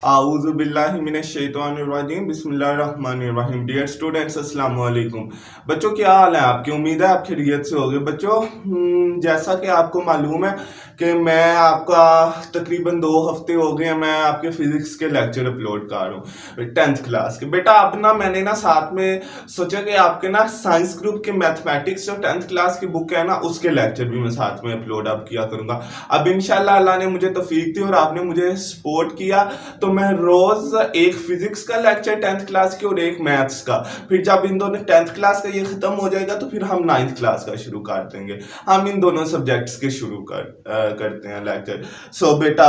आऊज़ुबिल्लाहिमिनश्शैतानिर्रजीम बिस्मिल्लाहिर्रहमानिर्रहीम। Dear students, अस्सलाम वालेकुम। बच्चों, क्या हाल है आपकी? उम्मीद है आप खैरियत से होंगे। बच्चों, जैसा कि आपको मालूम है कि मैं आपका तकरीबन 2 हफ्ते हो गए हैं मैं आपके फिजिक्स के लेक्चर अपलोड कर रहा हूँ 10th क्लास के। बेटा अब ना मैंने ना साथ में सोचा कि आपके ना साइंस ग्रुप के मैथमेटिक्स जो 10th क्लास की बुक है ना उसके लेक्चर भी मैं साथ में अपलोड अब किया करूँगा। अब इंशाल्लाह अल्लाह ने मुझे तौफीक दी और आपने मुझे सपोर्ट किया, तो मैं रोज एक फिजिक्स का लेक्चर 10th क्लास की और एक मैथ्स का, फिर जब इन दोनों 10th क्लास का ये खत्म हो जाएगा तो फिर हम 9th क्लास का शुरू कर देंगे। हम इन दोनों सब्जेक्ट्स के शुरू करते हैं लेक्चर। सो बेटा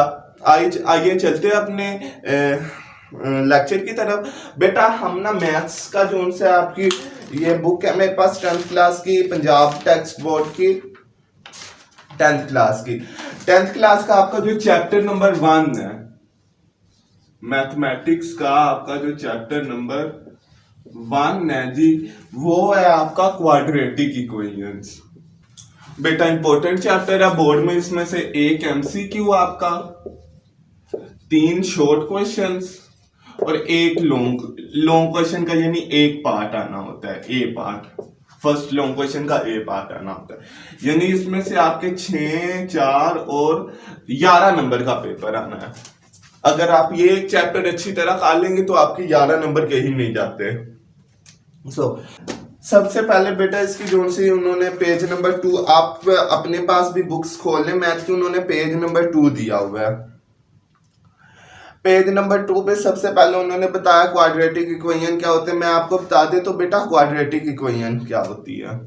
आइए चलते हैं अपने लेक्चर की तरफ। बेटा हम ना मैथ्स का जो उनसे आपकी ये बुक है मेरे पास 10th क्लास की, पंजाब टेक्स्ट बोर्ड की 10th क्लास की। 10th क्लास का आपका जो चैप्टर नंबर 1 है मैथमेटिक्स का, आपका जो चैप्टर नंबर 1 है जी, वो है आपका क्वाड्रेटिक इक्वेशंस। बेटा इंपॉर्टेंट चैप्टर है, बोर्ड में इसमें से एक एमसीक्यू आपका, 3 शॉर्ट क्वेश्चंस और एक लॉन्ग क्वेश्चन का, यानी एक पार्ट आना होता है, ए पार्ट। फर्स्ट लॉन्ग क्वेश्चन का ए पार्ट आना होता है, यानी इसमें से आपके 6, 4 और 11 नंबर का पेपर आना है। अगर आप ये एक चैप्टर अच्छी तरह कर लेंगे तो आपके 11 नंबर के ही नहीं जाते। सबसे पहले बेटा इसकी जो सी उन्होंने पेज नंबर 2, आप अपने पास भी बुक्स खोल लें मैथ की, उन्होंने पेज नंबर 2 दिया हुआ है। पेज नंबर 2 पे सबसे पहले उन्होंने बताया क्वाड्रेटिक इक्वेशन क्या होते हैं। मैं आपको बता दे तो बेटा क्वाड्रेटिक इक्वेशन क्या होती है।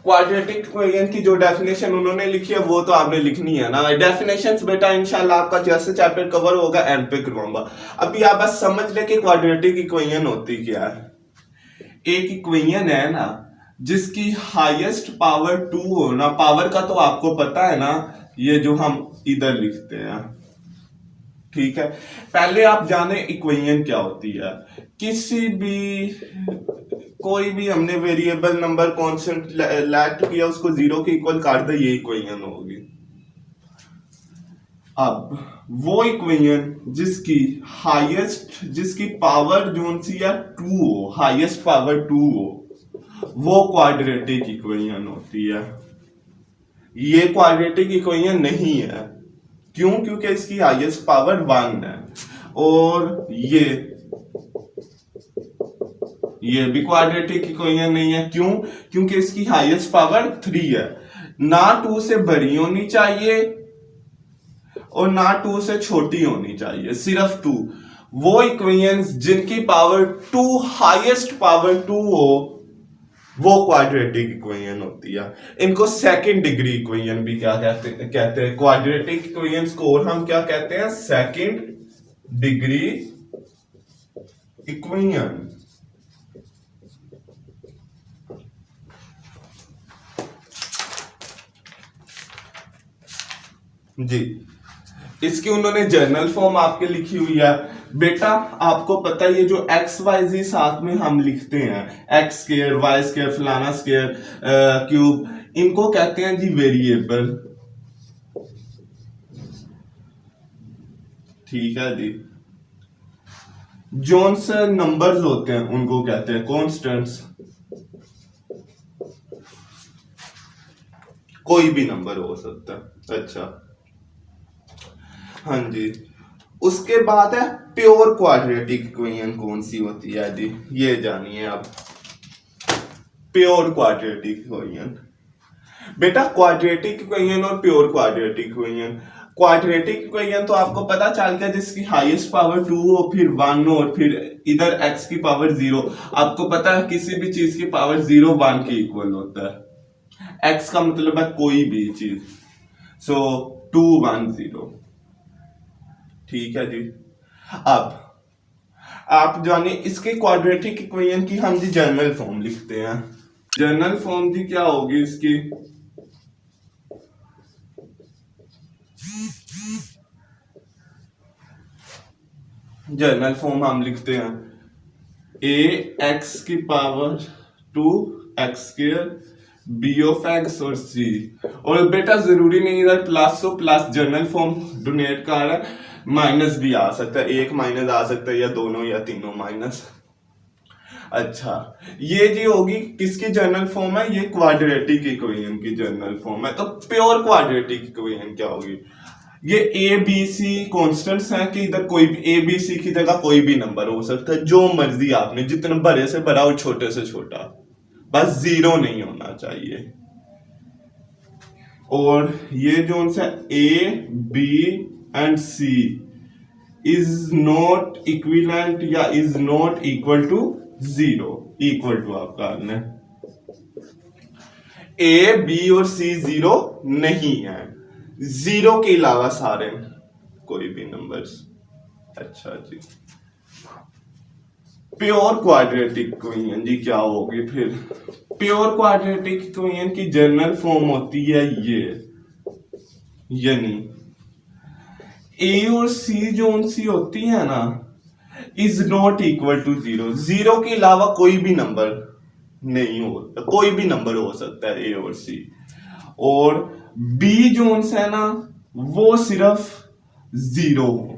क्वाड्रेटिक इक्वेशन की जो डेफिनेशन उन्होंने लिखी है वो तो आपने लिखनी है ना। डेफिनेशंस बेटा इंशाल्लाह आपका जैसे चैप्टर कवर होगा एंड पे करवाऊंगा। अभी आप बस समझ ले कि क्वाड्रेटिक इक्वेशन होती क्या है। एक इक्वेशन है ना जिसकी हाईएस्ट पावर 2 हो ना, पावर का तो आपको पता है ना, ये जो हम इधर लिखते हैं, ठीक है। पहले आप जाने इक्वेशन क्या होती है। किसी भी कोई भी हमने वेरिएबल नंबर कांस्टेंट लेट किया, उसको 0 के इक्वल कर दे, ये इक्वेशन होगी। अब वो इक्वेशन जिसकी पावर जो सी है 2 हो, हाईएस्ट पावर 2 हो, वो क्वाड्रेटिक इक्वेशन होती है। ये क्वाड्रेटिक इक्वेशन नहीं है, क्यों? क्योंकि इसकी हाईएस्ट पावर 1 है। और ये भी क्वाड्रेटिक इक्वेशन नहीं है, क्यों? क्योंकि इसकी हाईएस्ट पावर 3 है। ना 2 से बड़ी होनी चाहिए और ना 2 से छोटी होनी चाहिए, सिर्फ 2। वो इक्वेशंस जिनकी पावर 2, हाईएस्ट पावर 2 हो, वो क्वाड्रेटिक इक्वेशन होती है। इनको सेकंड डिग्री इक्वेशन भी क्या कहते हैं क्वाड्रेटिक इक्वेशंस को, और हम क्या कहते हैं, सेकंड डिग्री इक्वेशन। जी, इसकी उन्होंने जर्नल फॉर्म आपके लिखी हुई है। बेटा आपको पता है ये जो एक्स वाई जी साथ में हम लिखते हैं, एक्स स्क्वायर, वाई स्क्वायर, फलाना स्क्वायर, क्यूब, इनको कहते हैं जी वेरिएबल। ठीक है जी। जोन से नंबर्स होते हैं उनको कहते हैं कॉन्स्टेंट्स। कोई भी नंबर हो सकता है। अच्छा, हाँ जी। उसके बाद है प्योर क्वाड्रेटिक इक्वेशन कौन सी होती है जी, ये जानिए आप। प्योर क्वाड्रेटिक इक्वेशन बेटा, क्वाड्रेटिक इक्वेशन और pure quadratic equation. Quadratic equation तो आपको पता चल गया जिसकी हाईएस्ट पावर 2 हो, फिर 1 हो, और फिर इधर x की पावर 0। आपको पता है किसी भी चीज की पावर 0 1 के इक्वल होता है। x का मतलब है कोई भी चीज, सो 2 1 0। ठीक है जी। अब आप जाने इसके क्वाड्रेटिक इक्वेशन की हम जी जर्नल फॉर्म लिखते हैं। जर्नल फॉर्म जी क्या होगी इसकी, जर्नल फॉर्म हम लिखते हैं a x की power 2 x square b of x और c। और बेटा जरूरी नहीं इधर प्लस हो, प्लस जर्नल फॉर्म डोनेट कर रहा है, माइनस भी आ सकता है, एक माइनस आ सकता है, या दोनों या तीनों माइनस। अच्छा, ये जी होगी किसकी जनरल फॉर्म है, ये क्वाड्रेटिक इक्वेशन की जनरल फॉर्म है। तो प्योर क्वाड्रेटिक इक्वेशन क्या होगी, ये ए बी सी कॉन्स्टेंट्स हैं कि इधर कोई भी ए बी सी की जगह कोई भी नंबर हो सकता है, जो मर्जी आपने, जितना बड़े से बड़ा और छोटे से छोटा, बस जीरो नहीं होना चाहिए। और ये जो सा A B and C is not equivalent या is not equal to zero, equal to आपका है ए बी और सी जीरो नहीं है, जीरो के अलावा सारे कोई भी नंबर्स। अच्छा जी, प्योर क्वाड्रेटिक इक्वेशन जी क्या होगी फिर, प्योर क्वाड्रेटिक इक्वेशन की जनरल फॉर्म होती है ये, यानी ए और सी जो उनसी होती है ना, is not equal to zero, zero के अलावा कोई भी नंबर नहीं हो, कोई भी नंबर हो सकता है ए और सी। और बी जोन्स है ना, वो सिर्फ जीरो हो,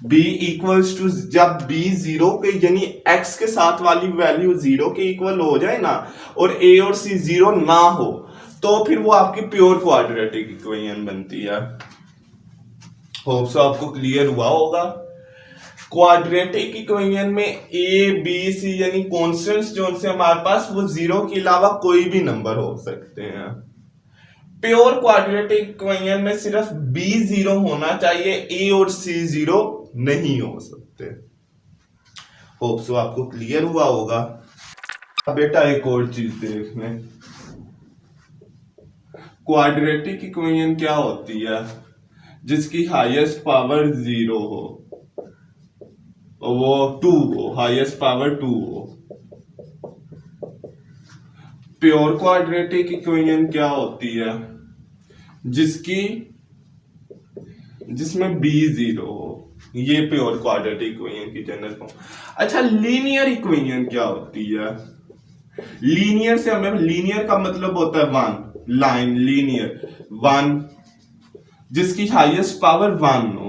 बी इक्वल्स टू, जब बी जीरो के यानी एक्स के साथ वाली वैल्यू जीरो के इक्वल हो जाए ना, और ए और सी जीरो ना हो, तो फिर वो आपकी प्योर क्वाड्रेटिक इक्वेशन बनती है। होप सो आपको क्लियर हुआ होगा। क्वाड्रेटिक इक्वेशन में ए बी सी यानी कॉन्स्टेंट्स जो से हमारे पास, वो जीरो के अलावा कोई भी नंबर हो सकते हैं। प्योर क्वाड्रेटिक इक्वेशन में सिर्फ बी जीरो होना चाहिए, ए और सी जीरो नहीं हो सकते। होप सो आपको क्लियर हुआ होगा। बेटा एक और चीज देख लें, क्वाड्रेटिक इक्वेशन क्या होती है, जिसकी हाईएस्ट पावर जीरो हो, वो टू हो, हाईएस्ट पावर टू हो। प्योर क्वाड्रेटिक इक्वेशन क्या होती है, जिसमें बी जीरो हो, ये प्योर क्वाड्रेटिक इक्वेशन की जनरल फॉर्म। अच्छा, लीनियर इक्वेशन क्या होती है, लीनियर से हमें, लीनियर का मतलब होता है वन, लाइन लीनियर वन, जिसकी हाईएस्ट पावर वन हो।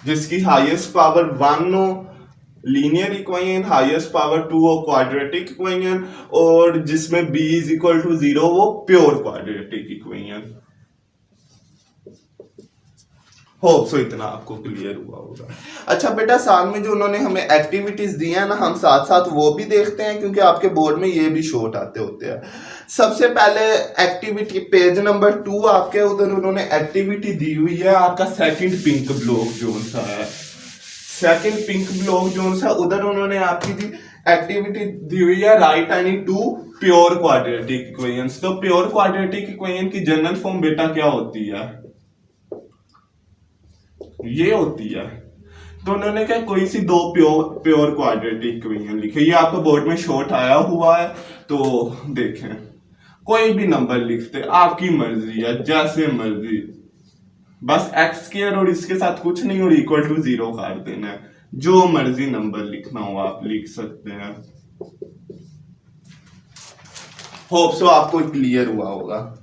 जिसकी हाईएस्ट पावर वन हो linear equation, highest power two हो क्वाड्रेटिक इक्वेशन, और जिसमें B is equal to zero वो pure quadratic equation. Hope so इतना आपको क्लियर हुआ होगा। अच्छा बेटा, साथ में जो उन्होंने हमें एक्टिविटीज दी है ना, हम साथ साथ वो भी देखते हैं, क्योंकि आपके बोर्ड में ये भी शॉर्ट आते होते हैं। सबसे पहले एक्टिविटी पेज नंबर 2 आपके उधर उन्होंने एक्टिविटी दी हुई है, आपका सेकंड पिंक ब्लॉक जोन सा है, सेकंड पिंक ब्लॉक जोन सा, उधर उन्होंने आपकी दी एक्टिविटी दी हुई है, right any two pure quadratic equations. तो प्योर क्वाड्रेटिक इक्वेशन की जनरल फॉर्म बेटा क्या होती है, ये होती है। तो उन्होंने क्या, कोई सी दो प्योर क्वाड्रेटिक इक्वेशन लिखे, ये आपको बोर्ड में शॉर्ट आया हुआ है, तो देखें, कोई भी नंबर लिखते, आपकी मर्जी है, जैसे मर्जी, बस एक्स स्क्वायर और इसके साथ कुछ नहीं और इक्वल टू जीरो कर देना है, जो मर्जी नंबर लिखना हो आप लिख सकते हैं। होप सो आपको क्लियर हुआ होगा।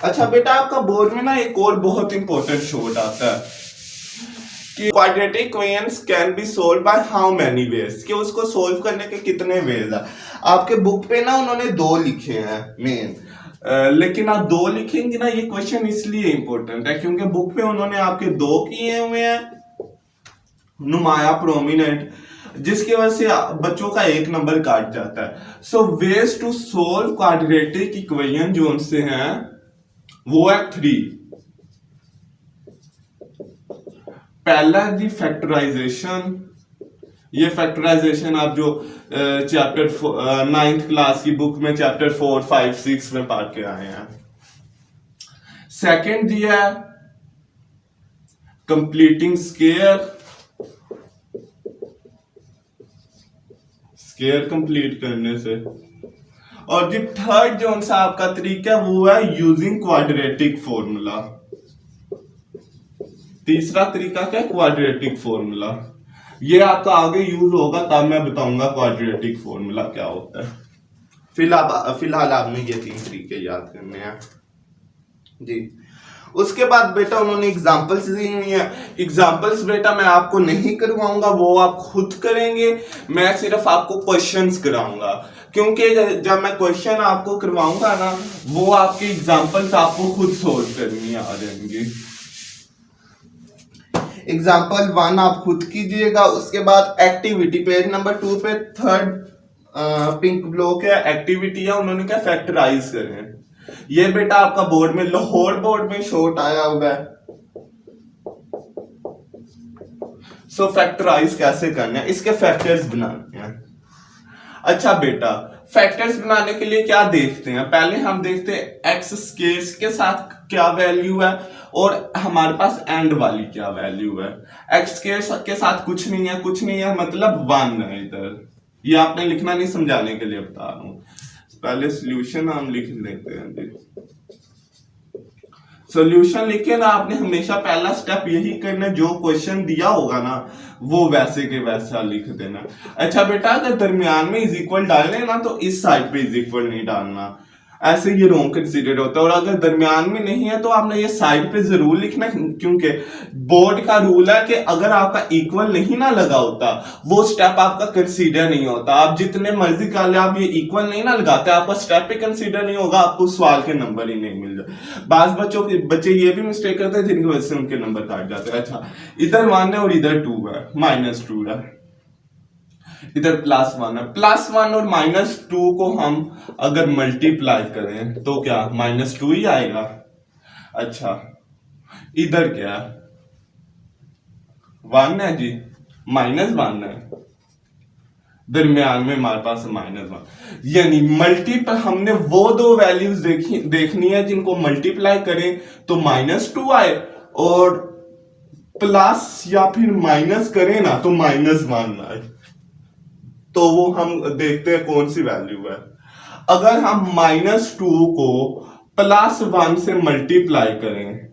अच्छा बेटा, आपका बोर्ड में ना एक और बहुत इंपॉर्टेंट शॉर्ट आता है कि quadratic equations can be solve by how many ways, कि उसको सोल्व करने के कितने वेज है। आपके बुक पे ना उन्होंने दो लिखे हैं मेन, लेकिन आप दो लिखेंगे ना, ये क्वेश्चन इसलिए इंपॉर्टेंट है क्योंकि बुक पे उन्होंने आपके दो किए हुए हैं नुमाया प्रोमिनेंट, जिसकी वजह से बच्चों का एक नंबर काट जाता है। So ways to solve quadratic equation जो उनसे हैं वो है 3। पहला दी फैक्टराइजेशन, ये फैक्टराइजेशन आप जो चैप्टर 9th क्लास की बुक में चैप्टर 4, 5, 6 में पढ़ के आए हैं। सेकंड दिया कंप्लीटिंग स्केयर, स्केयर कंप्लीट करने से। और जो थर्ड जो सा आपका तरीका वो है यूजिंग क्वाड्रेटिक फॉर्मूला। तीसरा तरीका क्या, क्वाड्रेटिक फॉर्मूला। ये आपका आगे यूज होगा, तब मैं बताऊंगा क्वाड्रेटिक फॉर्मूला क्या होता है। फिलहाल आपने ये 3 तरीके याद करने हैं जी। उसके बाद बेटा उन्होंने एग्जाम्पल्स दी हुई हैं। एग्जाम्पल्स बेटा मैं आपको नहीं करवाऊंगा, वो आप खुद करेंगे। मैं सिर्फ आपको क्वेश्चंस कराऊंगा, क्योंकि जब मैं क्वेश्चन आपको करवाऊंगा ना, वो आपके एग्जाम्पल्स आपको खुद सोल्व करनी आ जाएंगी। एग्जाम्पल 1 आप खुद कीजिएगा। उसके बाद एक्टिविटी पेज नंबर 2 पे थर्ड पिंक ब्लॉक है, एक्टिविटी है, उन्होंने क्या फैक्टराइज करें। ये बेटा आपका बोर्ड में, लाहौर बोर्ड में शॉर्ट आया हुआ है। सो फैक्टराइज कैसे करना है, इसके फैक्टर्स बनाने हैं। अच्छा बेटा, फैक्टर्स बनाने के लिए क्या देखते हैं, पहले हम देखते हैं एक्स स्केयर्स के साथ क्या वैल्यू है और हमारे पास एंड वाली क्या वैल्यू है। एक्स स्केयर्स के साथ कुछ नहीं है, कुछ नहीं है मतलब 1 है इधर। ये आपने लिखना नहीं, समझाने के लिए बता रहा हूं। पहले सॉल्यूशन हम लिख लेते हैं जी। सॉल्यूशन लिखे ना, आपने हमेशा पहला स्टेप यही करना, जो क्वेश्चन दिया होगा ना वो वैसे के वैसा लिख देना। अच्छा बेटा, अगर दरमियान में इज इक्वल डालने ना तो इस साइड पे इज इक्वल नहीं डालना, ऐसे ये रॉन्ग कंसीडर होता है। और अगर दरमियान में नहीं है तो आपने ये साइड पे जरूर लिखना, क्योंकि बोर्ड का रूल है कि अगर आपका इक्वल नहीं ना लगा होता वो स्टेप आपका कंसीडर नहीं होता। आप जितने मर्जी कर ले, आप ये इक्वल नहीं ना लगाते, आपका स्टेप पे कंसीडर नहीं होगा, आपको सवाल के नंबर ही नहीं मिल जाए। बाज बच्चे ये भी मिस्टेक करते हैं जिनकी वजह से उनके नंबर काट जाते हैं। अच्छा, इधर 1 है और इधर 2 है, -2 है, इधर +1 है। +1 और -2 को हम अगर मल्टीप्लाई करें तो क्या -2 ही आएगा। अच्छा, इधर क्या 1 है जी, -1 है, दरमियान में हमारे पास -1, यानी मल्टीपल हमने वो दो वैल्यूज देखनी है जिनको मल्टीप्लाई करें तो -2 आए, और प्लस या फिर माइनस करें ना तो -1 आए। तो वो हम देखते हैं कौन सी वैल्यू है। अगर हम -2 को +1 से मल्टीप्लाई करें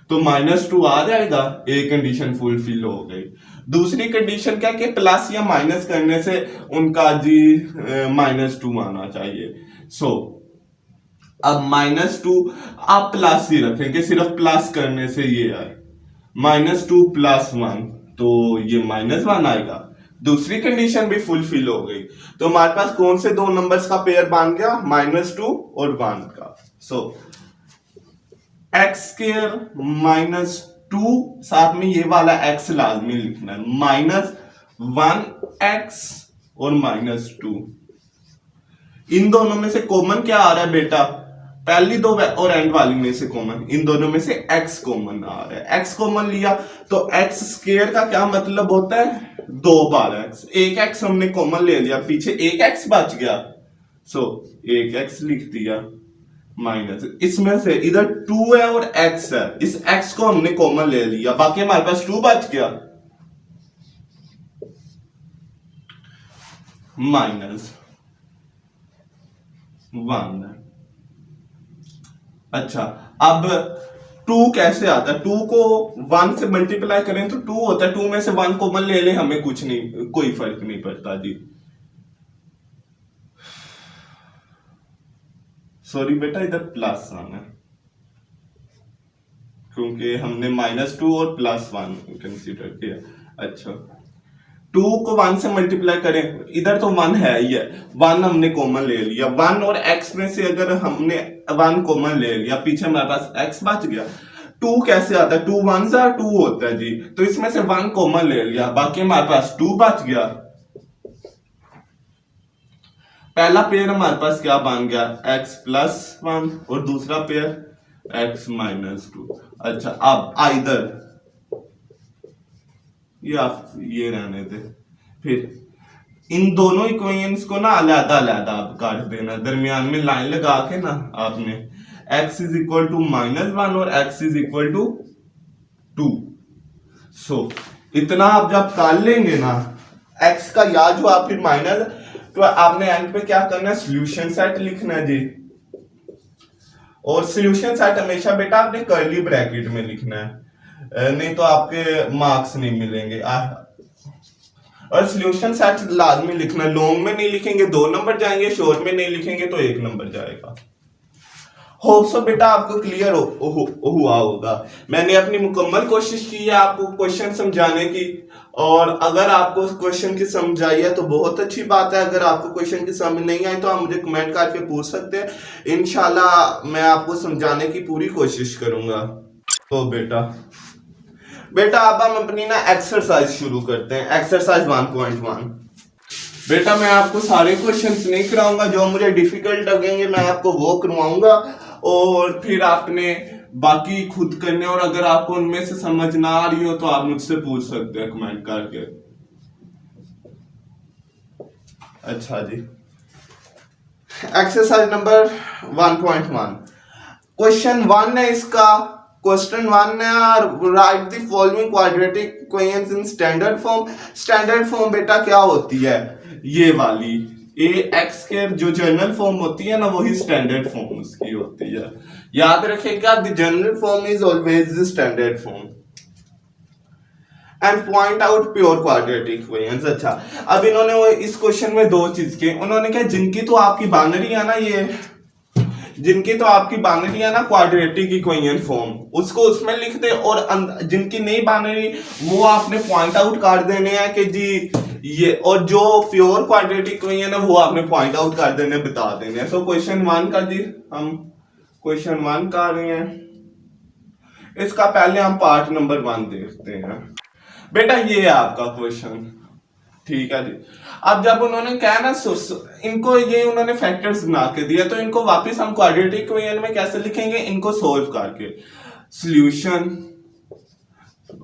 तो -2 आ जाएगा, एक कंडीशन फुलफिल हो गई। दूसरी कंडीशन क्या कि प्लस या माइनस करने से उनका जी -2 आना चाहिए। सो अब -2 आप प्लस ही रखेंगे, सिर्फ प्लस करने से ये आए, -2 +1 तो ये -1 आएगा। दूसरी कंडीशन भी फुलफिल हो गई, तो हमारे पास कौन से दो नंबर्स का पेयर बन गया, -2 और 1 का। सो x² -2, साथ में ये वाला x लाजमी लिखना है, -1x और -2। इन दोनों में से कॉमन क्या आ रहा है बेटा, पहली दो और एंड वाली में से कॉमन, इन दोनों में से x कॉमन आ रहा है। x कॉमन लिया तो x² का क्या मतलब होता है, 2 बार x। एक x हमने कॉमन ले लिया, पीछे एक x बच गया, सो एक x लिख दिया माइनस, इसमें से इधर 2 है और x है, इस x को हमने कॉमन ले लिया, बाकी हमारे पास 2 बच गया, -1। अच्छा, अब 2 कैसे आता है, 2 को 1 से मल्टीप्लाई करें तो 2 होता है, 2 में से 1 कॉमन ले लें, हमें कुछ नहीं, कोई फर्क नहीं पड़ता जी। सॉरी बेटा, इधर प्लस आना है क्योंकि हमने -2 और +1 कंसीडर किया। अच्छा, 2 को 1 से मल्टीप्लाई करें, इधर तो 1 है ही है, 1 हमने कॉमन ले लिया, 1 और x में से अगर हमने 1 कॉमन ले लिया, पीछे हमारे पास x बच गया। 2 कैसे आता है, 2 1 2 होता है जी, तो इसमें से 1 कॉमन ले लिया, बाकी हमारे पास 2 बच गया। पहला पेयर हमारे पास क्या बन गया, x +1 और दूसरा पेयर x -2। अच्छा, अब आइदर ये रहने दे, फिर इन दोनों इक्वेशंस को ना अलग-अलग आप काट देना, दरमियान में लाइन लगा के ना आपने x = -1 और x = 2। सो इतना आप जब कर लेंगे ना, x का याद हुआ, फिर माइनस, तो आपने एंड पे क्या करना है, सॉल्यूशन सेट लिखना है जी। और सॉल्यूशन सेट हमेशा बेटा आपने कर्ली ब्रैकेट में लिखना है, नहीं तो आपके मार्क्स नहीं मिलेंगे। और सोल्यूशन सेट लाजमी लिखना, लॉन्ग में नहीं लिखेंगे 2 नंबर जाएंगे, शॉर्ट में नहीं लिखेंगे तो 1 नंबर जाएगा। होप सो बेटा आपको क्लियर हुआ होगा। मैंने अपनी मुकम्मल कोशिश की है आपको क्वेश्चन समझाने की, और अगर आपको क्वेश्चन की समझ आई है तो बहुत अच्छी बात है। अगर आपको क्वेश्चन की समझ नहीं आई तो आप मुझे कमेंट करके पूछ सकते हैं, इंशाल्लाह मैं आपको समझाने की पूरी कोशिश करूंगा। तो बेटा अब हम अपनी ना एक्सरसाइज शुरू करते हैं। एक्सरसाइज 1.1। बेटा मैं आपको सारे क्वेश्चंस नहीं कराऊंगा, जो मुझे डिफिकल्ट लगेंगे मैं आपको वो करवाऊंगा, और फिर आपने बाकी खुद करने, और अगर आपको उनमें से समझ ना आ रही हो तो आप मुझसे पूछ सकते हैं कमेंट करके। अच्छा जी, एक्सरसाइज नंबर 1.1 क्वेश्चन 1 है इसका। क्वेश्चन 1 है right the following quadratic equations in standard form. Standard form बेटा क्या होती है, ये वाली ए एक्स के जो जनरल फॉर्म होती है ना, वही स्टैंडर्ड फॉर्म उसकी होती है। याद रखिएगा, the general form is always the standard form and point out pure quadratic equations. अच्छा, अब इन्होंने इस क्वेश्चन में 2 चीज की, उन्होंने कहा जिनकी तो आपकी बाइनरी है ना, ये जिनकी तो आपकी बाइनरी है ना क्वाड्रेटिक इक्वेशन फॉर्म, उसको उसमें लिख दे, और जिनकी नहीं बाइनरी वो आपने पॉइंट आउट कर देने हैं कि जी ये, और जो प्योर क्वाड्रेटिक इक्वेशन है वो आपने पॉइंट आउट कर देने, बता देने। तो क्वेश्चन 1 का जी हम क्वेश्चन 1 कर रहे हैं। इसका पहले हम पार्ट नंबर 1 देखते हैं। बेटा ये है आपका क्वेश्चन, ठीक है जी। अब जब उन्होंने कहा ना इनको ये उन्होंने फैक्टर्स बना के दिया, तो इनको वापस हम क्वाड्रेटिक इक्वेशन में कैसे लिखेंगे, इनको सोल्व करके। सॉल्यूशन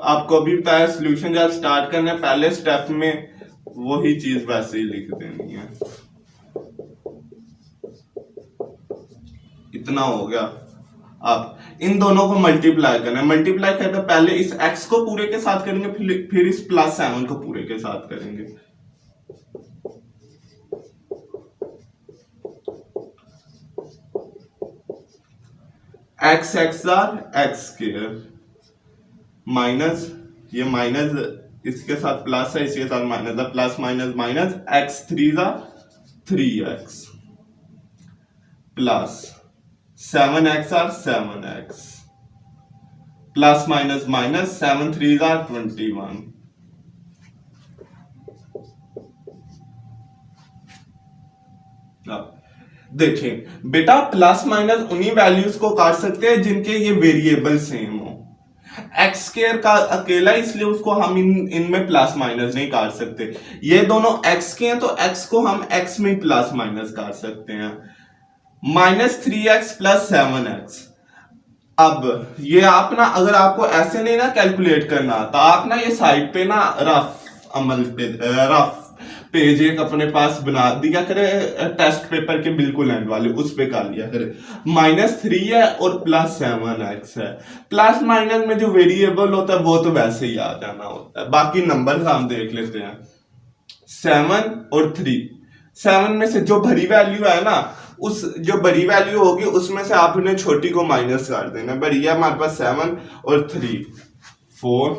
आपको अभी बताया, सॉल्यूशन जब स्टार्ट करना है पहले स्टेप में वही चीज वैसे ही लिख देनी है। इतना हो गया। अब इन दोनों को मल्टीप्लाई करना है। मल्टीप्लाई करके पहले इस x को पूरे के साथ करेंगे, फिर इस +7 को पूरे के साथ करेंगे। x x स्क्वायर माइनस, ये माइनस इसके साथ प्लस है, इसके साथ माइनस है, plus minus minus, x 3 3x plus 7x 7x plus minus minus 7 3 21। देखें बेटा, प्लस माइनस उन्हीं वैल्यूज को काट सकते हैं जिनके ये वेरिएबल सेम हो। एक्स स्क्वायर का अकेला, इसलिए उसको हम इनमें प्लस माइनस नहीं काट सकते। ये दोनों एक्स के हैं तो एक्स को हम एक्स में प्लस माइनस काट सकते हैं। -3x plus 7x। अब ये आप ना, अगर आपको ऐसे नहीं ना कैलकुलेट करना, तो आप ना ये साइड पे ना रफ पेज एक अपने पास बना दिया करे, टेस्ट पेपर के बिल्कुल एंड वाले, उस पे कर लिया करे। -3 है और +7x है। प्लस माइनस में जो वेरिएबल होता है वो तो वैसे ही आ जाना होता है। बाकी नंबर हम देख लेते हैं। 7 और 3, 7 में से जो भरी वैल्यू है ना, उस जो बड़ी वैल्यू होगी उसमें से आपने छोटी को माइनस कर देना। बड़ी है हमारे पास 7 और 3 4,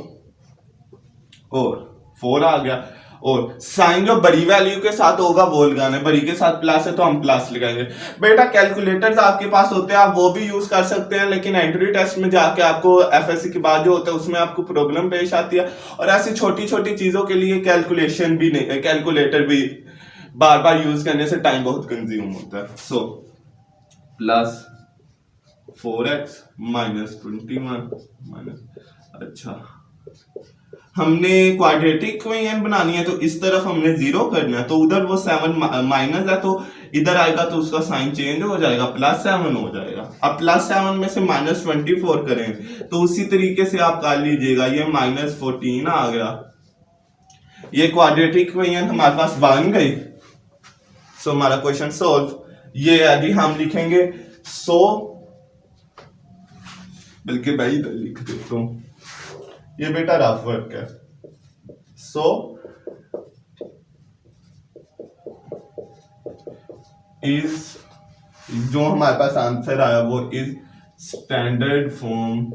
और 4 आ गया। और साइन जो बड़ी वैल्यू के साथ होगा वो लगाना है, बड़ी के साथ प्लस है तो हम प्लस लगाएंगे। बेटा कैलकुलेटर्स आपके पास होते हैं, आप वो भी यूज कर सकते हैं, लेकिन एंट्री टेस्ट में जाके आपको एफएससी के बाद जो होता है उसमें आपको प्रॉब्लम पेश आती है, और ऐसी छोटी छोटी चीजों के लिए कैलकुलेशन भी नहीं, कैलकुलेटर भी बार बार यूज करने से टाइम बहुत कंज्यूम होता है। सो प्लस 4x -21 अच्छा, हमने क्वाड्रेटिक इक्वेशन बनानी है तो इस तरफ हमने 0 करना है, तो उधर वो 7 माइनस है तो इधर आएगा तो उसका साइन चेंज हो जाएगा, +7 हो जाएगा। अब +7 में से -24 करें तो उसी तरीके से आप कर लीजिएगा, ये -14 आ गया। ये क्वाड्रेटिक इक्वेशन हमारे पास बन गई। सो हमारा क्वेश्चन सॉल्व। ये अभी हम लिखेंगे 100, बल्कि मैं इधर लिख देता हूं, ये बेटा रफ वर्क है। 100 इज, जो हमारे पास आंसर आया वो इज स्टैंडर्ड फॉर्म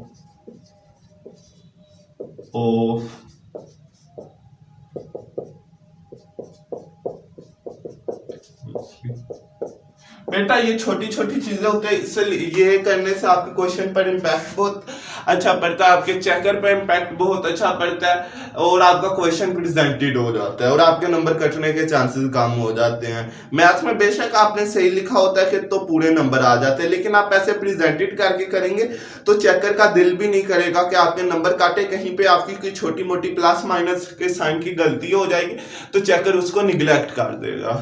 ऑफ बेटा ये छोटी छोटी चीजें होती है, इससे ये करने से आपके क्वेश्चन पर इम्पैक्ट बहुत अच्छा पड़ता है, आपके चेकर पर इम्पैक्ट बहुत अच्छा पड़ता है, और आपका क्वेश्चन प्रेजेंटेड हो जाता है और आपके नंबर कटने के चांसेस कम हो जाते हैं। मैथ्स में बेशक आपने सही लिखा होता है कि तो पूरे नंबर आ जाते हैं, लेकिन आप ऐसे प्रेजेंटेड करके करेंगे तो चेकर का दिल भी नहीं करेगा कि आपके नंबर काटे, कहीं पे आपकी कोई छोटी मोटी प्लस माइनस के साइन की गलती हो जाएगी तो चेकर उसको निगलेक्ट कर देगा।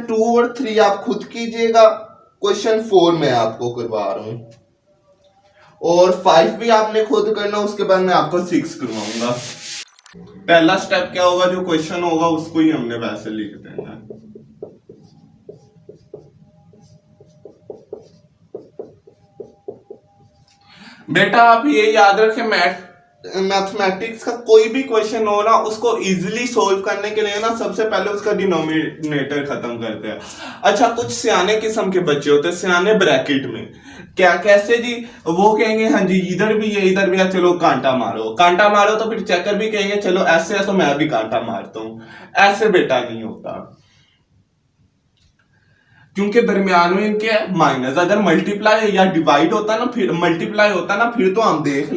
2 और 3 आप खुद कीजिएगा, क्वेश्चन 4 में आपको करवा रहा हूं, और 5 भी आपने खुद करना, उसके बाद मैं आपको 6 करवाऊंगा। पहला स्टेप क्या होगा, जो क्वेश्चन होगा उसको ही हमने वैसे लिख देना है। बेटा आप ये याद रखें, मैथमेटिक्स का कोई भी क्वेश्चन हो ना, उसको इजीली सोल्व करने के लिए ना सबसे पहले उसका डिनोमिनेटर खत्म करते हैं। अच्छा, कुछ सियाने किस्म के बच्चे होते हैं, सियाने ब्रैकेट में क्या कैसे जी, वो कहेंगे हाँ जी इधर भी है इधर भी है, चलो कांटा मारो, कांटा मारो, तो फिर चेकर भी कहेंगे चलो ऐसे है तो मैं भी कांटा मारता हूं। ऐसे बेटा नहीं होता, क्योंकि दरमियान में इनके माइनस, अगर मल्टीप्लाई या डिवाइड होता ना, फिर मल्टीप्लाई होता ना, फिर तो हम देख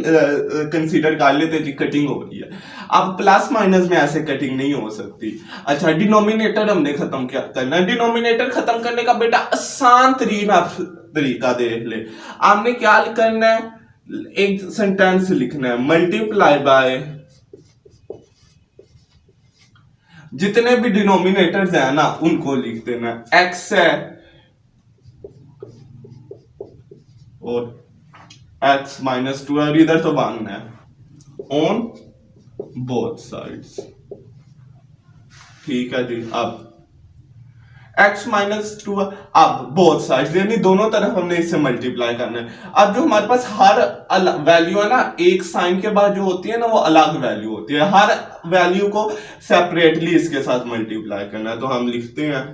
कंसीडर कर लेते जी कटिंग हो रही है। अब प्लस माइनस में ऐसे कटिंग नहीं हो सकती। अच्छा, डिनोमिनेटर हमने खत्म क्या करना है, डिनोमिनेटर खत्म करने का बेटा आसान तरीका देख ले। आपने क्या करना है, एक सेंटेंस लिखना है, मल्टीप्लाई बाय जितने भी डिनोमिनेटर्स हैं ना उनको लिख देना, एक्स है और एक्स माइनस 2 और इधर तो 1 है, ऑन बोथ साइड्स। ठीक है जी, अब x माइनस 2 अब बोथ साइड्स यानी दोनों तरफ हमने इससे मल्टीप्लाई करना है। अब जो हमारे पास हर वैल्यू है ना, एक साइन के बाद जो होती है ना वो अलग वैल्यू होती है, हर वैल्यू को सेपरेटली इसके साथ मल्टीप्लाई करना है। तो हम लिखते हैं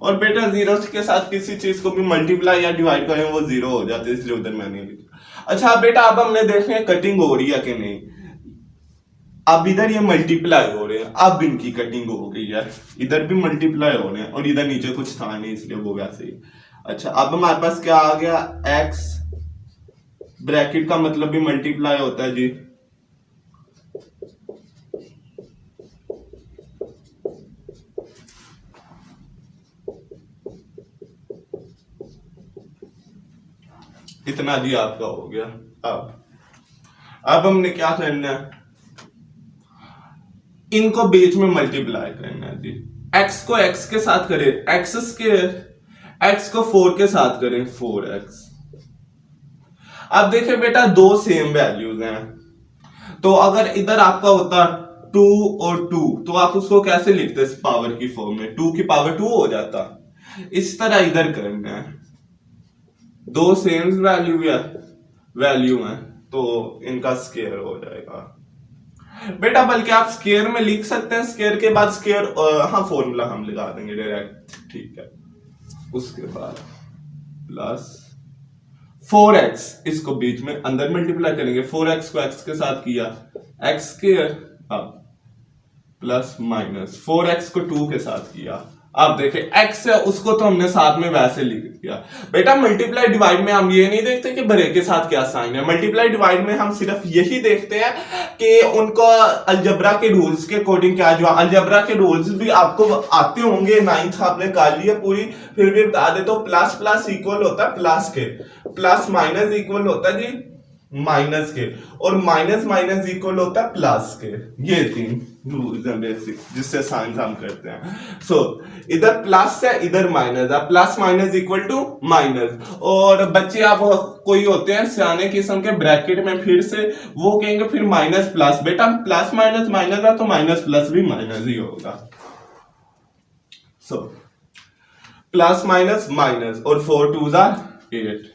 और बेटा जीरो के साथ किसी चीज को भी मल्टीप्लाई या डिवाइड करें वो जीरो हो जाते हैं, इसलिए उधर मैंने लिखा। अच्छा बेटा अब हमने देखे हैं कटिंग हो रही है कि नहीं। अब इधर ये मल्टीप्लाई हो रहे हैं, अब इनकी कटिंग हो गई है, इधर भी मल्टीप्लाई हो रहे हैं और इधर नीचे कुछ था नहीं इसलिए वो वैसे ही। अच्छा अब हमारे पास क्या आ गया, एक्स ब्रैकेट का मतलब भी मल्टीप्लाई होता है जी। इतना जी आपका हो गया। अब हमने क्या करना है, इनको बीच में मल्टीप्लाई करना है जी। x को x के साथ करें एक्स स्क्वायर, x को 4 के साथ करें 4x। अब देखिए बेटा दो सेम वैल्यूज हैं, तो अगर इधर आपका होता 2 और 2 तो आप उसको कैसे लिखते पावर की फॉर्म में, 2 की पावर 2 हो जाता। इस तरह इधर करना है, दो सेम वैल्यू है तो इनका स्क्वायर हो जाएगा बेटा। बल्कि आप स्क्वायर में लिख सकते हैं, स्क्वायर के बाद स्क्वायर हाँ फॉर्मूला हम लगा देंगे डायरेक्ट, ठीक है। उसके बाद प्लस 4x, इसको बीच में अंदर मल्टीप्लाई करेंगे, 4x को x के साथ किया x स्क्वायर, अब प्लस माइनस 4x को 2 के साथ किया। अब देखें x है उसको तो हमने साथ में वैसे लिख दिया। बेटा मल्टीप्लाई डिवाइड में हम ये नहीं देखते कि बड़े के साथ क्या साइन है, मल्टीप्लाई डिवाइड में हम सिर्फ यही देखते हैं कि उनको अलजबरा के रूल्स के अकॉर्डिंग क्या, जो अलजबरा के रूल्स भी आपको आते होंगे, 9th आपने कर लिया पूरी, फिर भी बता दे। तो प्लस प्लस इक्वल होता है प्लस के, प्लस माइनस इक्वल होता है जी माइनस के, और माइनस माइनस इक्वल होता है प्लस के। ये 3 रूल्स हैं बेसिक जिससे साइंस हम करते हैं। सो इधर प्लस है इधर माइनस है, plus minus equal to minus. और बच्चे आप कोई होते हैं सियाने किस्म के, ब्रैकेट में फिर से वो कहेंगे फिर माइनस प्लस। बेटा प्लस माइनस माइनस है तो माइनस प्लस भी माइनस ही होगा। सो प्लस माइनस माइनस और 4 2 जार 8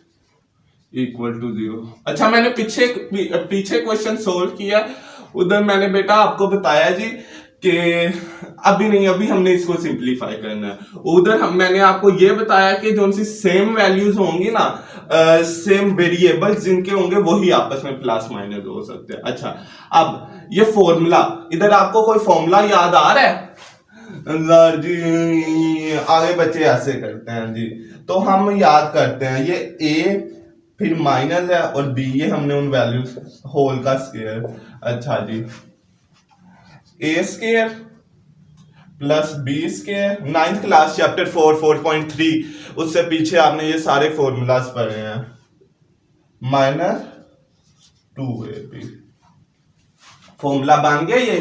इक्वल टू 0। अच्छा, मैंने पीछे क्वेश्चन सोल्व किया, उधर मैंने बेटा आपको बताया जी कि अभी नहीं, अभी हमने इसको सिंप्लीफाई करना है। उधर मैंने आपको ये बताया कि जो सी सेम वैल्यूज होंगी ना, सेम वेरिएबल्स जिनके होंगे वही आपस में प्लस माइनस हो सकते हैं। अच्छा, अब ये फॉर्मूला, इधर आपको कोई फॉर्मूला याद आ रहा है जी? आगे बच्चे ऐसे करते हैं जी, तो हम याद करते हैं, ये ए फिर माइनस है और बी, ये हमने उन वैल्यूज होल का स्क्वायर। अच्छा जी, A square plus B square, 9th class chapter 4 4.3, उससे पीछे आपने ये सारे फॉर्मूलाज पढ़े हैं। माइनस 2ab फॉर्मूला बन गया ये।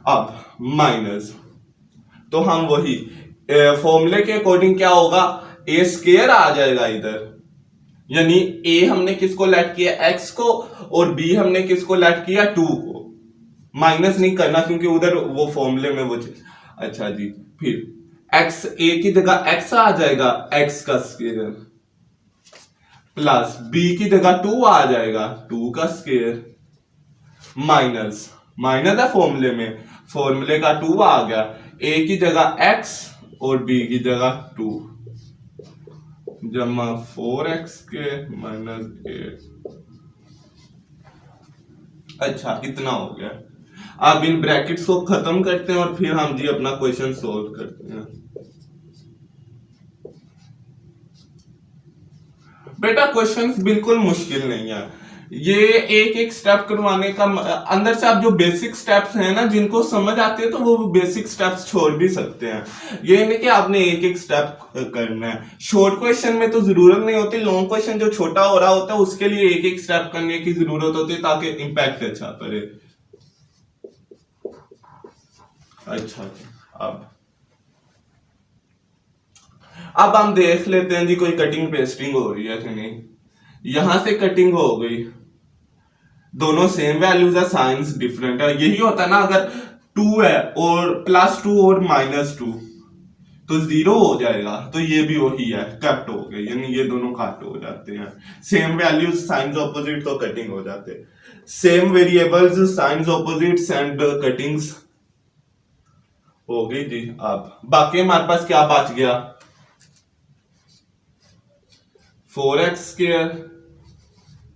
अब माइनस, तो हम वही फॉर्मूले के अकॉर्डिंग क्या होगा, ए स्क्वायर आ जाएगा इधर, यानी ए हमने किसको लेट किया, एक्स को, और बी हमने किसको लेट किया, 2 को। माइनस नहीं करना क्योंकि उधर वो फॉर्मूले में वो। अच्छा जी, फिर एक्स, ए की जगह एक्स आ जाएगा, एक्स का स्क्वायर, प्लस बी की जगह 2 आ जाएगा, 2 का स्क्वायर, माइनस माइनस है फॉर्मूले में, फॉर्मूले का 2 आ गया, ए की जगह एक्स और बी की जगह 2 जमा 4x के माइनस 8। अच्छा, इतना हो गया। अब इन ब्रैकेट्स को खत्म करते हैं और फिर हम जी अपना क्वेश्चन सोल्व करते हैं। बेटा क्वेश्चंस बिल्कुल मुश्किल नहीं है, ये एक एक स्टेप करवाने का, अंदर से आप जो बेसिक स्टेप्स हैं ना, जिनको समझ आते हैं तो वो बेसिक स्टेप्स छोड़ भी सकते हैं। ये नहीं कि आपने एक एक स्टेप करना है। शॉर्ट क्वेश्चन में तो जरूरत नहीं होती, लॉन्ग क्वेश्चन जो छोटा हो रहा होता है उसके लिए एक एक स्टेप करने की जरूरत होती है ताकि इंपैक्ट अच्छा पड़े। अच्छा, अब हम देख लेते हैं जी कोई कटिंग पेस्टिंग हो रही है कि नहीं। यहां से कटिंग हो गई, दोनों सेम वैल्यूज है, साइंस डिफरेंट है। यही होता है ना, अगर 2 है और +2 और -2 तो 0 हो जाएगा, तो ये भी वही है, कट हो गए, यानी ये दोनों कट हो जाते हैं। सेम वैल्यूज साइंस ऑपोजिट तो कटिंग हो जाते हैं। Same variables science opposites and cuttings हो गई जी। अब बाकी हमारे पास क्या बच गया, 4x²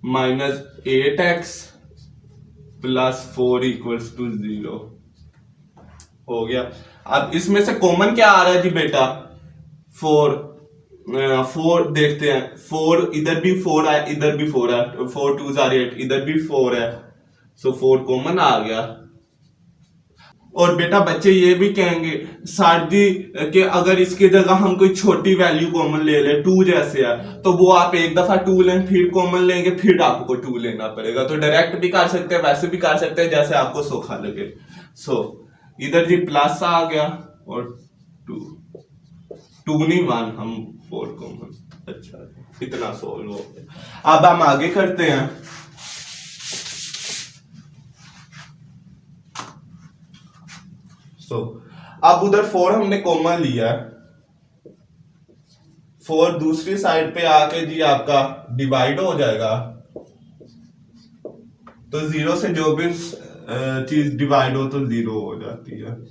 minus 8x plus 4 equals to 0 हो गया। अब इसमें से कॉमन क्या आ रहा है जी बेटा, 4 देखते हैं, 4 इधर भी 4 है, इधर भी 4 है, 4 2 जार 8, इधर भी 4 है, सो 4 कॉमन आ गया। और बेटा बच्चे ये भी कहेंगे सर जी कि अगर इसकी जगह हम कोई छोटी वैल्यू कॉमन ले लें, 2 जैसे है, तो वो आप एक दफा 2 लें, फिर कॉमन लेंगे, फिर आपको 2 लेना पड़ेगा। तो डायरेक्ट भी कर सकते हैं, वैसे भी कर सकते हैं, जैसे आपको सौखा लगे। सो इधर जी प्लस आ गया और 2 नहीं 1, हम 4 कॉमन। अच्छा, इतना सोल्व हो गया। अब हम आगे करते हैं। अब उधर 4 हमने कॉमन लिया, 4 दूसरी साइड पे आके जी आपका डिवाइड हो जाएगा, तो 0 से जो भी चीज डिवाइड हो तो 0 हो जाती है।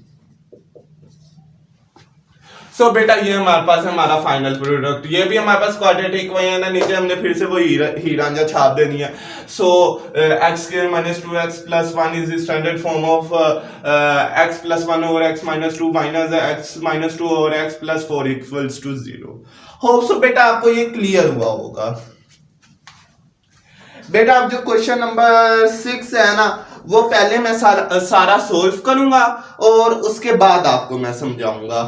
सो बेटा ये हमारे पास है हमारा फाइनल प्रोडक्ट। ये भी हमारे पास क्वाड्रेटिक वही है ना, नीचे हमने फिर से वो हीरांजा छाप देनी है। सो x² - 2x + 1 is standard form of x + 1 over x - 2 minus x - 2 over x + 4 equals to 0। Hope so बेटा आपको ये क्लियर हुआ होगा। बेटा अब जो क्वेश्चन नंबर 6 है ना, वो पहले मैं सारा सोल्व करूंगा और उसके बाद आपको मैं समझाऊंगा,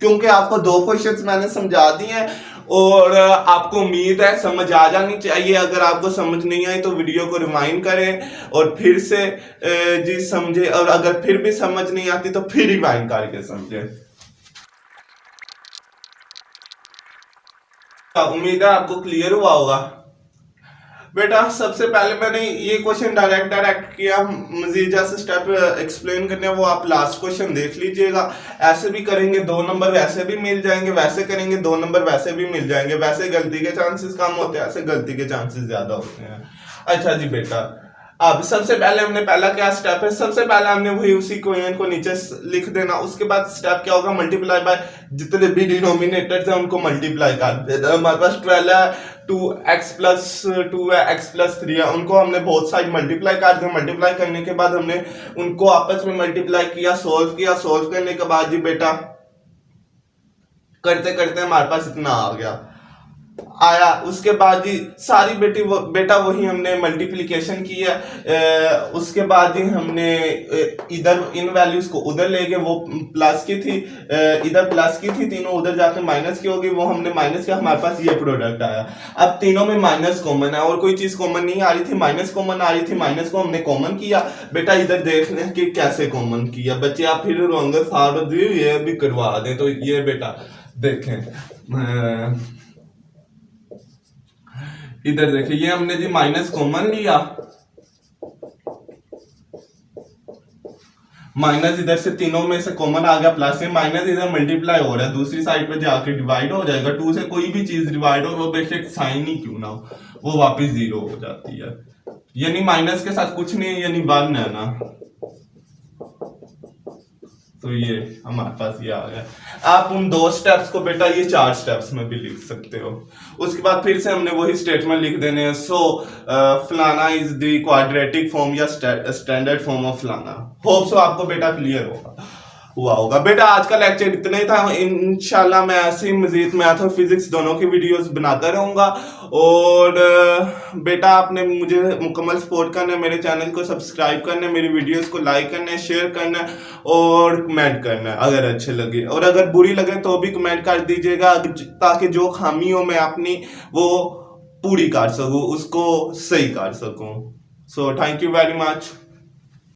क्योंकि आपको 2 क्वेश्चंस मैंने समझा दिए हैं और आपको उम्मीद है समझ आ जानी चाहिए। अगर आपको समझ नहीं आई तो वीडियो को रिवाइंड करें और फिर से जी समझे, और अगर फिर भी समझ नहीं आती तो फिर रिवाइंड करके समझे। उम्मीद है आपको क्लियर हुआ होगा। बेटा सबसे पहले मैंने ये क्वेश्चन डायरेक्ट किया, मजीद जैसे स्टेप एक्सप्लेन करने हैं वो आप लास्ट क्वेश्चन देख लीजिएगा। ऐसे भी करेंगे 2 नंबर वैसे भी मिल जाएंगे, वैसे करेंगे 2 नंबर वैसे भी मिल जाएंगे। वैसे गलती के चांसेस कम होते हैं, ऐसे गलती के चांसेस ज्यादा होते हैं। अच्छा जी बेटा, अब सबसे पहले हमने पहला क्या स्टेप है, सबसे पहले हमने वही उसी क्वेश्चन को नीचे लिख देना। उसके बाद स्टेप क्या होगा, मल्टीप्लाई बाय जितने भी डिनोमिनेटर्स हैं उनको मल्टीप्लाई कर देना। हमारे पास 12 है, 2x प्लस 2 है, x प्लस 3 है, उनको हमने बहुत साइड मल्टीप्लाई कर दिया। मल्टीप्लाई करने के बाद हमने उनको आपस में मल्टीप्लाई किया, सोल्व किया। सोल्व करने के बाद जी बेटा करते करते हमारे पास इतना आ गया आया। उसके बाद जी सारी बेटा वही हमने मल्टीप्लिकेशन की है। उसके बाद ही हमने इधर इन वैल्यूज को उधर ले गए, वो प्लस की थी, इधर प्लस की थी, तीनों उधर जाके माइनस की होगी, वो हमने माइनस किया, हमारे पास ये प्रोडक्ट आया। अब तीनों में माइनस कॉमन है और कोई चीज कॉमन नहीं आ रही थी, माइनस कॉमन आ रही थी। माइनस को हमने कॉमन किया। बेटा इधर देख लें कि कैसे कॉमन किया। बच्चे आप फिर रोंगे साथ ये भी करवा दें, तो ये बेटा देखें, इधर देखिए, ये हमने जी माइनस कॉमन लिया, माइनस इधर से तीनों में से कॉमन आ गया, प्लस से माइनस इधर मल्टीप्लाई हो रहा है, दूसरी साइड पे जाके डिवाइड हो जाएगा। 2 से कोई भी चीज डिवाइड हो, वो बेशक साइन ही क्यों ना हो, वो वापस 0 हो जाती है। यानी माइनस के साथ कुछ नहीं, यानी 1 है ना, तो ये हमारे पास ये आ गया। आप उन 2 स्टेप्स को बेटा ये 4 स्टेप्स में भी लिख सकते हो। उसके बाद फिर से हमने वही स्टेटमेंट लिख देने हैं। सो फलाना इज द क्वाड्रेटिक फॉर्म या स्टैंडर्ड फॉर्म ऑफ फलाना। होप सो आपको बेटा क्लियर हुआ होगा। बेटा आज का लेक्चर इतना ही था। इंशाल्लाह मैं ऐसे ही मजीद मैथ और फिजिक्स दोनों की वीडियोस बनाता रहूंगा। और बेटा आपने मुझे मुकम्मल सपोर्ट करना है, मेरे चैनल को सब्सक्राइब करना है, मेरी वीडियोस को लाइक करना है, शेयर करना है और कमेंट करना है अगर अच्छे लगे, और अगर बुरी लगे तो भी कमेंट कर दीजिएगा, ताकि जो खामी हो मैं अपनी वो पूरी कर सकूं, उसको सही कर सकूं। So thank you very much.